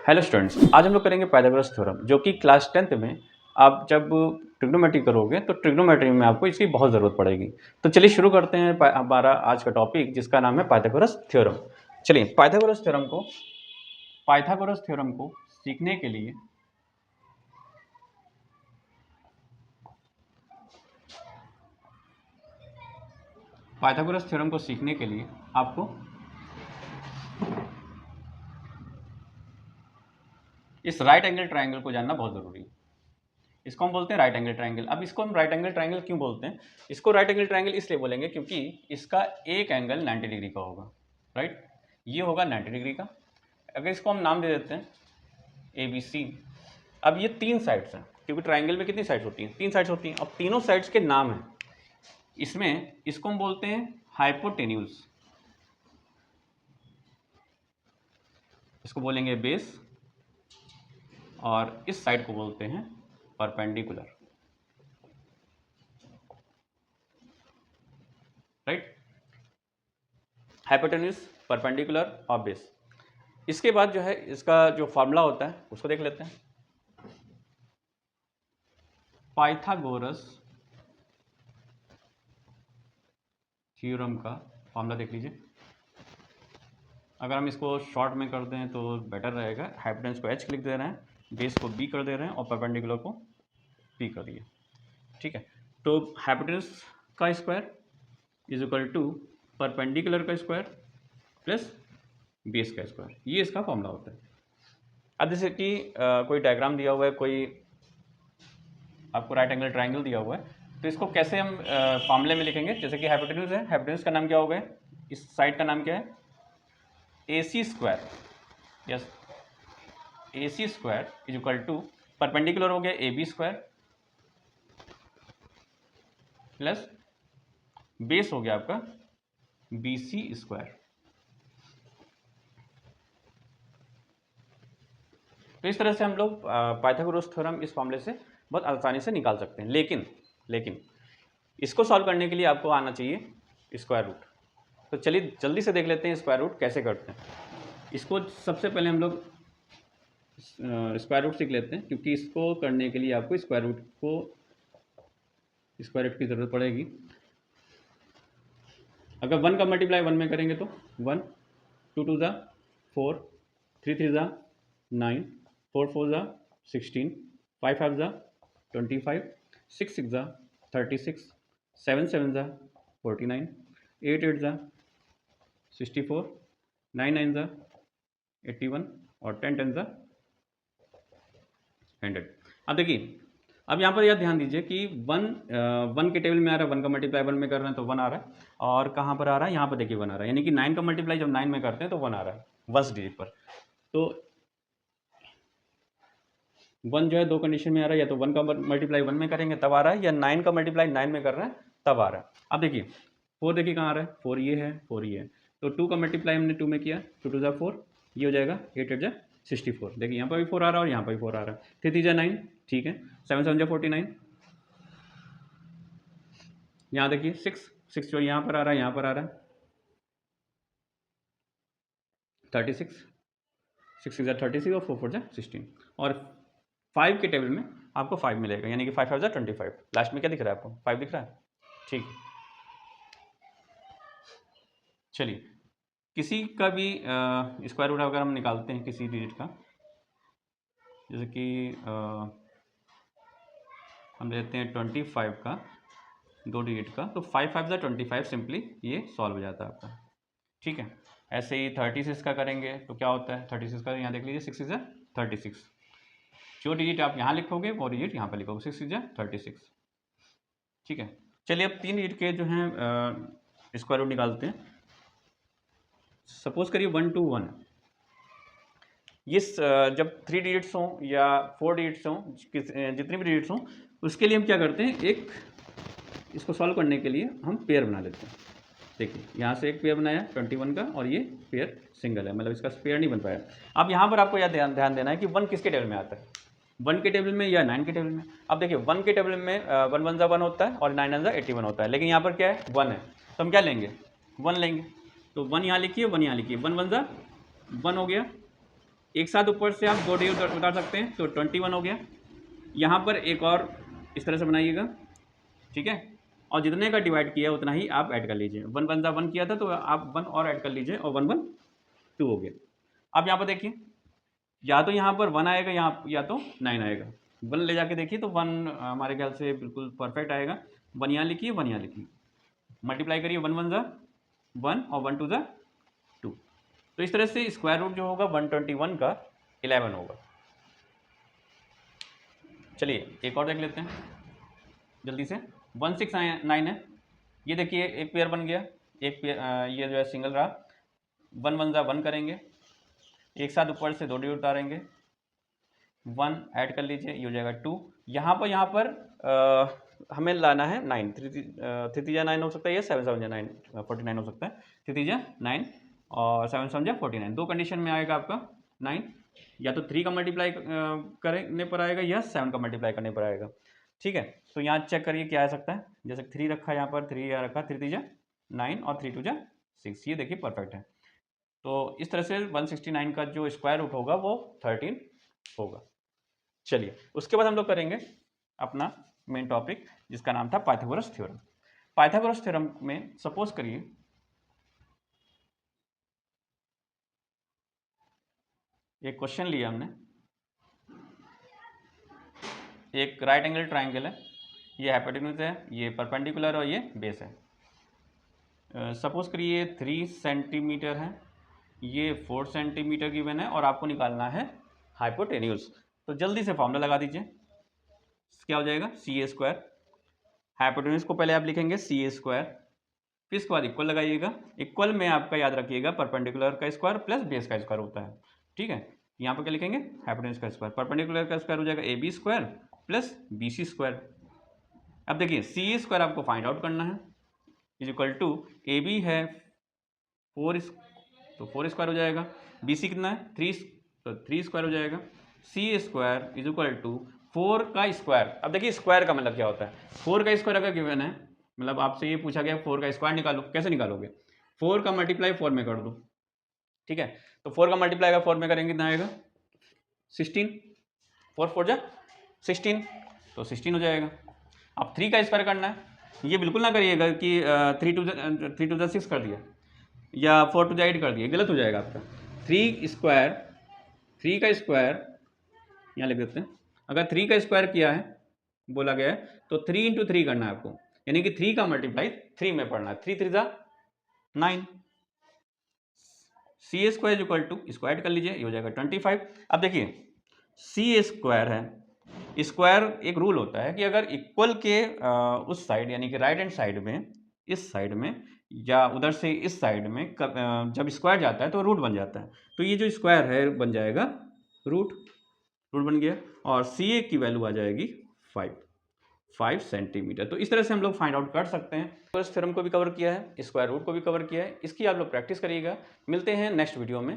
Hello students, आज हम लोग करेंगे पाइथागोरस थ्योरम, जो कि क्लास 10th में आप जब ट्रिग्नोमेट्री करोगे तो ट्रिग्नोमेट्री में आपको इसकी बहुत ज़रूरत पड़ेगी। तो चलिए शुरू करते हैं हमारा आज का टॉपिक, जिसका नाम है पाइथागोरस थ्योरम। चलिए पाइथागोरस थ्योरम को सीखने के लिए आपको इस राइट एंगल ट्राइंगल को जानना बहुत ज़रूरी है। इसको हम बोलते हैं राइट एंगल ट्राइंगल। अब इसको हम राइट एंगल ट्राइंगल क्यों बोलते हैं? इसको राइट एंगल ट्राइंगल इसलिए बोलेंगे क्योंकि इसका एक एंगल 90 डिग्री का होगा, राइट। ये होगा 90 डिग्री का। अगर इसको हम नाम दे देते हैं ABC। अब ये तीन साइड्स हैं, क्योंकि ट्राइंगल में कितनी साइड्स होती हैं? तीन साइड्स होती हैं। अब तीनों साइड्स के नाम हैं। इसमें इसको हम बोलते हैं हाइपोटेन्यूज, इसको बोलेंगे बेस, और इस साइड को बोलते हैं परपेंडिकुलर, राइट। हाइपोटेन्यूज, परपेंडिकुलर और बेस। इसके बाद जो है इसका जो फार्मूला होता है उसको देख लेते हैं। पाइथागोरस थ्योरम का फार्मूला देख लीजिए। अगर हम इसको शॉर्ट में कर दें तो बेटर रहेगा। हाइपोटेन्यूज को H लिख दे रहे हैं, बेस को B कर दे रहे हैं और परपेंडिकुलर को P कर दिए, ठीक है। तो हाइपोटेन्यूज का square is equal to perpendicular का स्क्वायर प्लस बेस का स्क्वायर, ये इसका फॉर्मूला होता है। अब जैसे कि कोई डायग्राम दिया हुआ है, कोई आपको राइट एंगल ट्राइंगल दिया हुआ है, तो इसको कैसे हम फॉर्मूले में लिखेंगे? जैसे कि हाइपोटेन्यूज है, हाइपोटेन्यूज का नाम क्या होगा? इस साइड का नाम क्या है? AC square, yes, AC square is equal to perpendicular हो गया AB स्क्वायर प्लस बेस हो गया आपका BC स्क्वायर। तो इस तरह से हम लोग पाइथागोरस थ्योरम इस फॉर्मूले से बहुत आसानी से निकाल सकते हैं। लेकिन इसको सॉल्व करने के लिए आपको आना चाहिए स्क्वायर रूट। तो चलिए जल्दी से देख लेते हैं स्क्वायर रूट कैसे करते हैं। इसको सबसे पहले हम लोग स्क्वायर रूट सीख लेते हैं, क्योंकि इसको करने के लिए आपको स्क्वायर रूट की ज़रूरत पड़ेगी। अगर 1 का मल्टीप्लाई 1 में करेंगे तो 1, 2 2 ज़ा 4, 3 3 ज़ा 9, 4 4 ज़ा 16, 5 5 ज़ा 25, 6 6 ज़ा 36, 7 7 ज़ा 49, 8 8 ज़ा 64, 9 9 ज़ा 81 और 10 10 ज़ा 100। अब देखिए, अब यहाँ पर यह ध्यान दीजिए कि 1 के टेबल में आ रहा है, 1 का मल्टीप्लाई 1 में कर रहे हैं तो 1 आ रहा है, और कहाँ पर आ रहा है? यहाँ पर देखिए 1 आ रहा है, यानी कि 9 का मल्टीप्लाई जब 9 में करते हैं तो 1 आ रहा है 1st डिजिट पर। तो 1 जो है दो कंडीशन में आ रहा है, या तो 1 का मल्टीप्लाई 1 में करेंगे तब आ रहा है, या 9 का मल्टीप्लाई 9 में कर रहे हैं तब आ रहा है। अब देखिए 4 देखिए कहाँ आ रहा है, 4 ये है, 4 ये है, तो 2 का मल्टीप्लाई हमने 2 में किया, 2 2 ज़ा 4, ये हो जाएगा 8 8 ज़ा 64। देखिए यहाँ पर भी 4 आ रहा है और यहाँ पर भी 4 आ रहा है, 3 3 ज़ा 9, ठीक है, 7 7 ज़ा 49, यहाँ देखिए 6 6 जो यहाँ पर आ रहा है, यहाँ पर आ रहा है 36, 6 6 ज़ा 36 और 4 4 ज़ा 16, और 5 के टेबल में आपको 5 मिलेगा, यानी कि 5 5 ज़ा 25। लास्ट में क्या दिख रहा है आपको? 5 दिख रहा है, ठीक। चलिए किसी का भी स्क्वायर रूट अगर हम निकालते हैं किसी डिजिट का, जैसे कि हम लेते हैं 25 का, 2 डिजिट का, तो 5 5 ज़ा 25, सिंपली ये सॉल्व हो जाता है आपका, ठीक है। ऐसे ही 36 का करेंगे तो क्या होता है? 36 का यहाँ देख लीजिए, 6 6 ज़ा 36, जो डिजिट आप यहाँ लिखोगे वो डिजिट यहाँ पर लिखोगे, 6 6 ज़ा 36, ठीक है। चलिए अब 3 डिजिट के जो हैं स्क्वायर रूट निकालते हैं। सपोज करिए 1 2 1, ये जब 3 डिजिट्स हों या 4 डिजिट्स हों, जितनी भी डिजिट्स हों, उसके लिए हम क्या करते हैं, एक इसको सॉल्व करने के लिए हम पेयर बना लेते हैं। देखिए यहाँ से एक पेयर बनाया 21 का, और ये पेयर सिंगल है, मतलब इसका पेयर नहीं बन पाया। अब यहाँ पर आपको यह ध्यान देना है कि 1 किसके टेबल में आता है, 1 के टेबल में या 9 के टेबल में। अब देखिए 1 के टेबल में 1 1 ज़ा 1 होता है और 9 9 ज़ा 81 होता है, लेकिन यहाँ पर क्या है? 1 है, तो हम क्या लेंगे? 1 लेंगे। तो 1 यहाँ लिखिए, 1 यहाँ लिखिए, 1 1 ज़ा 1 हो गया, एक साथ ऊपर से आप 2 डी उतार सकते हैं, तो 21 हो गया। यहाँ पर एक और इस तरह से बनाइएगा, ठीक है, और जितने का डिवाइड किया उतना ही आप ऐड कर लीजिए। 1 1 जा 1 किया था, तो आप 1 और ऐड कर लीजिए और 1 1 2 हो गया। अब यहाँ पर देखिए, या तो यहाँ पर 1 आएगा, यहाँ या तो 9 आएगा। 1 ले जाके देखिए तो 1 हमारे ख्याल से बिल्कुल परफेक्ट आएगा। 1 यहाँ लिखिए, 1 यहाँ लिखिए, मल्टीप्लाई करिए, 1 1 जा 1 और 1 2 जा 2। तो इस तरह से स्क्वायर रूट जो होगा 121 का 11 होगा। चलिए एक और देख लेते हैं जल्दी से। 169 है, ये देखिए एक पेयर बन गया, एक पेयर ये जो है सिंगल रहा। 1 1 जा 1 करेंगे, एक साथ ऊपर से 2 डी उतारेंगे, 1 ऐड कर लीजिए, ये हो जाएगा 2। यहाँ पर हमें लाना है 9, 3 3 जा 9 हो सकता है, या 7 7 जा 9 49 हो सकता है। 3 3 जा 9 और 7 7 जा 49, दो कंडीशन में आएगा आपका 9, या तो 3 का मल्टीप्लाई करने पर आएगा या 7 का मल्टीप्लाई करने पर आएगा, ठीक है। तो यहाँ चेक करिए क्या आ सकता है, जैसे 3 रखा है यहाँ पर, 3 यहाँ रखा, 3 3 जा 9 और 3 2 जा 6, ये देखिए परफेक्ट है। तो इस तरह से 169 का जो स्क्वायर रूट होगा वो 13 होगा। चलिए उसके बाद हम लोग करेंगे अपना मेन टॉपिक, जिसका नाम था पाइथागोरस थ्योरम। पाइथागोरस थ्योरम में सपोज करिए एक क्वेश्चन लिया हमने, एक राइट एंगल ट्राइंगल है, ये हाइपोटेन्यूज है, ये परपेंडिकुलर और ये बेस है। सपोज करिए 3 सेंटीमीटर है, ये 4 सेंटीमीटर गिवन है और आपको निकालना है हाइपोटेन्यूज। तो जल्दी से फॉर्मूला लगा दीजिए, क्या हो जाएगा, सी ए स्क्वायर। हाइपोटेन्यूज को पहले आप लिखेंगे सी ए स्क्वायर, फिर इसके बाद इक्वल लगाइएगा। इक्वल में आपका याद रखिएगा परपेंडिकुलर का स्क्वायर प्लस बेस का स्क्वायर होता है, ठीक है। यहाँ पर क्या लिखेंगे, हाइपोटेन्यूज का स्क्वायर, परपेंडिकुलर का स्क्वायर हो जाएगा A B square plus B C square. अब देखिए सी ए स्क्वायर आपको फाइंड आउट करना है, is equal to A B है 4, तो 4 स्क्वायर हो जाएगा, बी सी कितना है 3, तो 3 स्क्वायर हो जाएगा। सी स्क्वायर इज इक्वल टू 4 का स्क्वायर। अब देखिए स्क्वायर का मतलब क्या होता है, 4 का स्क्वायर अगर गिवन है, मतलब आपसे ये पूछा गया 4 का स्क्वायर निकालो, कैसे निकालोगे, 4 का मल्टीप्लाई 4 में कर दो, ठीक है। तो 4 का मल्टीप्लाई अगर 4 में करेंगे कितना आएगा 16, 4 4 जा 16, तो 16 हो जाएगा। अब 3 का स्क्वायर करना है, ये बिल्कुल ना करिएगा कि 3 2 6 कर दिया या 4 2 8 कर दिया, गलत हो जाएगा आपका। 3 का स्क्वायर यहाँ लिख देते हैं, अगर 3 का स्क्वायर किया है बोला गया है तो 3 इंटू 3 करना है आपको, यानी कि 3 का मल्टीप्लाई 3 में पढ़ना है, 3 3 जा 9। सी A square equal to square कर लीजिए, ये हो जाएगा 25। अब देखिए सी ए स्क्वायर है, स्क्वायर एक रूल होता है कि अगर इक्वल के उस साइड यानी कि राइट हैंड साइड में, इस साइड में या उधर से इस साइड में जब स्क्वायर जाता है तो रूट बन जाता है। तो ये जो स्क्वायर है बन जाएगा रूट बन गया, और सी ए की वैल्यू आ जाएगी 5 सेंटीमीटर। तो इस तरह से हम लोग फाइंड आउट कर सकते हैं। तो इस थ्योरम को भी कवर किया है, स्क्वायर रूट को भी कवर किया है, इसकी आप लोग प्रैक्टिस करिएगा। मिलते हैं नेक्स्ट वीडियो में।